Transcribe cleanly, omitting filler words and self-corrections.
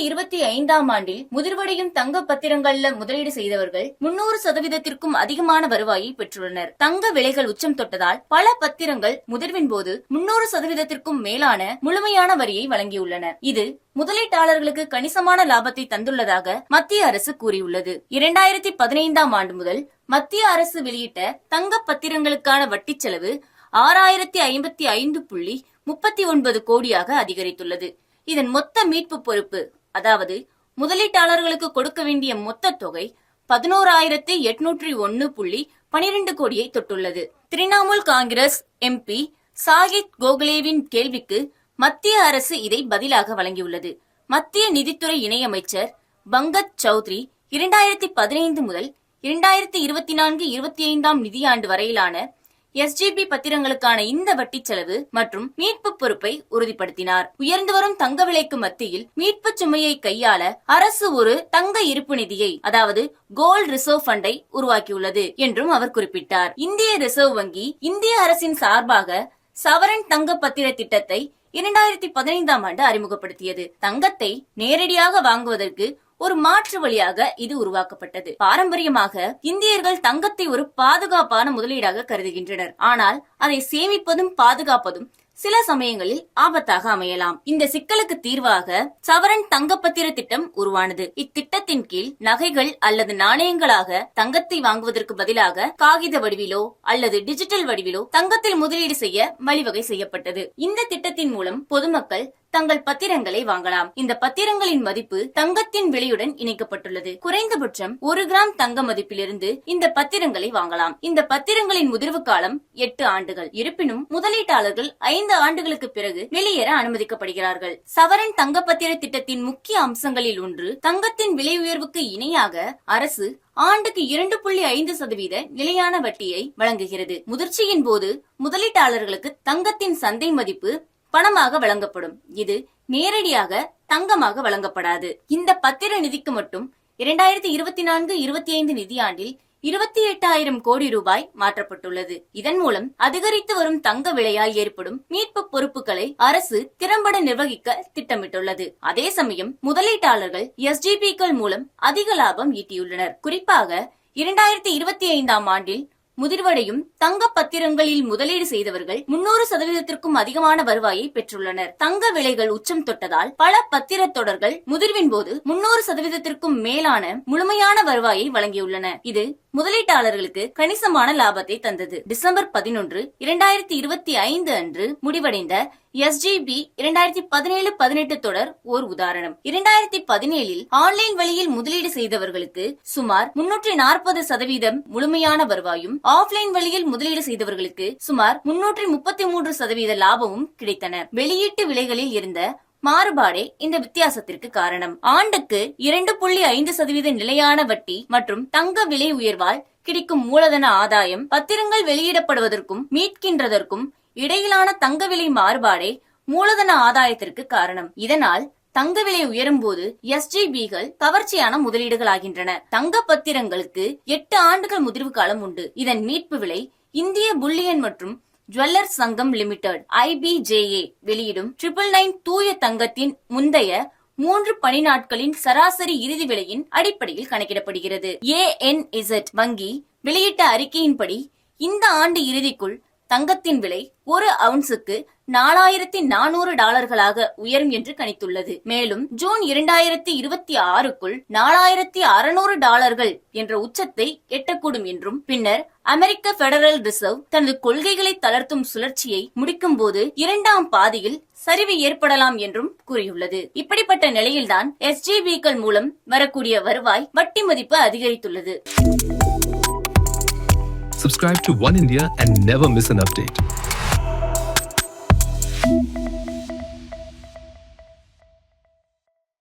2025ஆம் ஆண்டில் முதிர்வடையும் தங்க பத்திரங்கள்ல முதலீடு செய்தவர்கள் 300%த்திற்கும் அதிகமான வருவாயை பெற்றுள்ளனர். தங்க விலைகள் உச்சம் தொட்டதால் பல பத்திரங்கள் முதிர்வின் போது 300%த்திற்கும் மேலான முழுமையான வரியை வழங்கியுள்ளன. இது முதலீட்டாளர்களுக்கு கணிசமான லாபத்தை தந்துள்ளதாக மத்திய அரசு கூறியுள்ளது. 2015ஆம் ஆண்டு முதல் மத்திய அரசு வெளியிட்ட தங்க பத்திரங்களுக்கான வட்டி செலவு 6055.39 கோடியாக அதிகரித்துள்ளது. இதன் மொத்த மீட்பு பொறுப்பு, அதாவது முதலீட்டாளர்களுக்கு கொடுக்க வேண்டிய மொத்த தொகை 11,801.12 கோடியை தொட்டுள்ளது. திரிணாமுல் காங்கிரஸ் எம்பி சாகித் கோகலேவின் கேள்விக்கு மத்திய அரசு இதை பதிலாக வழங்கியுள்ளது. மத்திய நிதித்துறை இணையமைச்சர் பங்கஜ் சௌத்ரி 2015 முதல் 2024-25ஆம் நிதியாண்டு வரையிலான SGB பத்திரங்களுக்கான இந்த வட்டி செலவு மற்றும் மீட்பு பொறுப்பை உறுதிப்படுத்தினார். உயர்ந்து வரும் தங்க விலைக்கு மத்தியில் மீட்பு சுமையை கையாள அரசு ஒரு தங்க இருப்பு நிதியை, அதாவது கோல்ட் ரிசர்வ் ஃபண்டை உருவாக்கியுள்ளது என்றும் அவர் குறிப்பிட்டார். இந்திய ரிசர்வ் வங்கி இந்திய அரசின் சார்பாக சவரன் தங்க பத்திர திட்டத்தை 2015ஆம் ஆண்டு அறிமுகப்படுத்தியது. தங்கத்தை நேரடியாக வாங்குவதற்கு ஒரு மாற்று வழியாக இது உருவாக்கப்பட்டது. பாரம்பரியமாக இந்தியர்கள் தங்கத்தை ஒரு பாதுகாப்பான முதலீடாக கருதுகின்றனர். ஆனால் அதை சேமிப்பதும் பாதுகாப்பதும் சில சமயங்களில் ஆபத்தாக அமையலாம். இந்த சிக்கலுக்கு தீர்வாக சவரன் தங்கப்பத்திர திட்டம் உருவானது. இத்திட்டத்தின் கீழ் நகைகள் அல்லது நாணயங்களாக தங்கத்தை வாங்குவதற்கு பதிலாக காகித வடிவிலோ அல்லது டிஜிட்டல் வடிவிலோ தங்கத்தில் முதலீடு செய்ய வழிவகை செய்யப்பட்டது. இந்த திட்டத்தின் மூலம் பொதுமக்கள் தங்கள் பத்திரங்களை வாங்கலாம். இந்த பத்திரங்களின் மதிப்பு தங்கத்தின் விலையுடன் இணைக்கப்பட்டுள்ளது. குறைந்தபட்சம் 1 கிராம் தங்க மதிப்பிலிருந்து இந்த பத்திரங்களை வாங்கலாம். இந்த பத்திரங்களின் முதிர்வு காலம் 8 ஆண்டுகள். இருப்பினும் முதலீட்டாளர்கள் 5 ஆண்டுகளுக்கு பிறகு வெளியேற அனுமதிக்கப்படுகிறார்கள். சவரன் தங்க பத்திர திட்டத்தின் முக்கிய அம்சங்களில் ஒன்று, தங்கத்தின் விலை உயர்வுக்கு இணையாக அரசு ஆண்டுக்கு 2.5% நிலையான வட்டியை வழங்குகிறது. முதிர்ச்சியின் போது முதலீட்டாளர்களுக்கு தங்கத்தின் சந்தை மதிப்பு பணமாக வழங்கப்படும். இது நேரடியாக தங்கமாக வழங்கப்படாது. இந்த பத்திர நிதிக்கு மட்டும் 2024-25 நிதியாண்டில் 28,000 கோடி ரூபாய் மாற்றப்பட்டுள்ளது. இதன் மூலம் அதிகரித்து வரும் தங்க விலையால் ஏற்படும் மீட்பு பொறுப்புகளை அரசு திறம்பட நிர்வகிக்க திட்டமிட்டுள்ளது. அதே சமயம் முதலீட்டாளர்கள் SGB-க்கள் மூலம் அதிக லாபம் ஈட்டியுள்ளனர். குறிப்பாக 2025ஆம் ஆண்டில் முதிர்வடையும் தங்க பத்திரங்களில் முதலீடு செய்தவர்கள் 300%த்திற்கும் அதிகமான வருவாயை பெற்றுள்ளனர். தங்க விலைகள் உச்சம் தொட்டதால் பல பத்திர தொடர்கள் முதிர்வின் போது 300%த்திற்கும் மேலான முழுமையான வருவாயை வழங்கியுள்ளன. இது முதலீட்டாளர்களுக்கு கணிசமான லாபத்தை தந்தது. டிசம்பர் 11, 2025 அன்று முடிவடைந்த SGB 2017-18 தொடர் ஓர் உதாரணம். 2017இல் ஆன்லைன் வழியில் முதலீடு செய்தவர்களுக்கு சுமார் 340% முழுமையான வருவாயும், ஆஃப்லைன் வழியில் முதலீடு செய்தவர்களுக்கு சுமார் 333% லாபமும் கிடைத்தன. வெளியீட்டு விலைகளில் இருந்த மாறுபாடே இந்த வித்தியாசத்திற்கு காரணம். ஆண்டுக்கு 2.5% நிலையான வட்டி மற்றும் தங்க விலை உயர்வால் கிடைக்கும் மூலதன ஆதாயம் பத்திரங்கள் வெளியிடப்படுவதற்கும் மீட்கின்றதற்கும் இடையிலான தங்க விலை மாறுபாடே மூலதன ஆதாயத்திற்கு காரணம். இதனால் தங்க விலை உயரும் போது SGB-கள் கவர்ச்சியான முதலீடுகள் ஆகின்றன. தங்க பத்திரங்களுக்கு 8 ஆண்டுகள் முதிர்வு காலம் உண்டு. இதன் மீட்பு விலை இந்திய புல்லியன் மற்றும் ஜுவல்லர்ஸ் சங்கம் லிமிடெட் IBJA வெளியிடும் 999 தூய தங்கத்தின் முந்தைய 3 பணி நாட்களின் சராசரி இறுதி விலையின் அடிப்படையில் கணக்கிடப்படுகிறது. ANZ வங்கி வெளியிட்ட அறிக்கையின்படி இந்த ஆண்டு இறுதிக்குள் தங்கத்தின் விலை 1 அவுன்ஸுக்கு $4,400 உயரும் என்று கணித்துள்ளது. மேலும் ஜூன் 2026க்குள் $4,600 என்ற உச்சத்தை எட்டக்கூடும் என்றும், பின்னர் அமெரிக்க பெடரல் ரிசர்வ் தனது கொள்கைகளை தளர்த்தும் சுழற்சியை முடிக்கும் போது 2ஆம் பாதியில் சரிவு ஏற்படலாம் என்றும் கூறியுள்ளது. இப்படிப்பட்ட நிலையில்தான் SGB-க்கள் மூலம் வரக்கூடிய வருவாய் வட்டி மதிப்பு அதிகரித்துள்ளது. Subscribe to One India and never miss an update.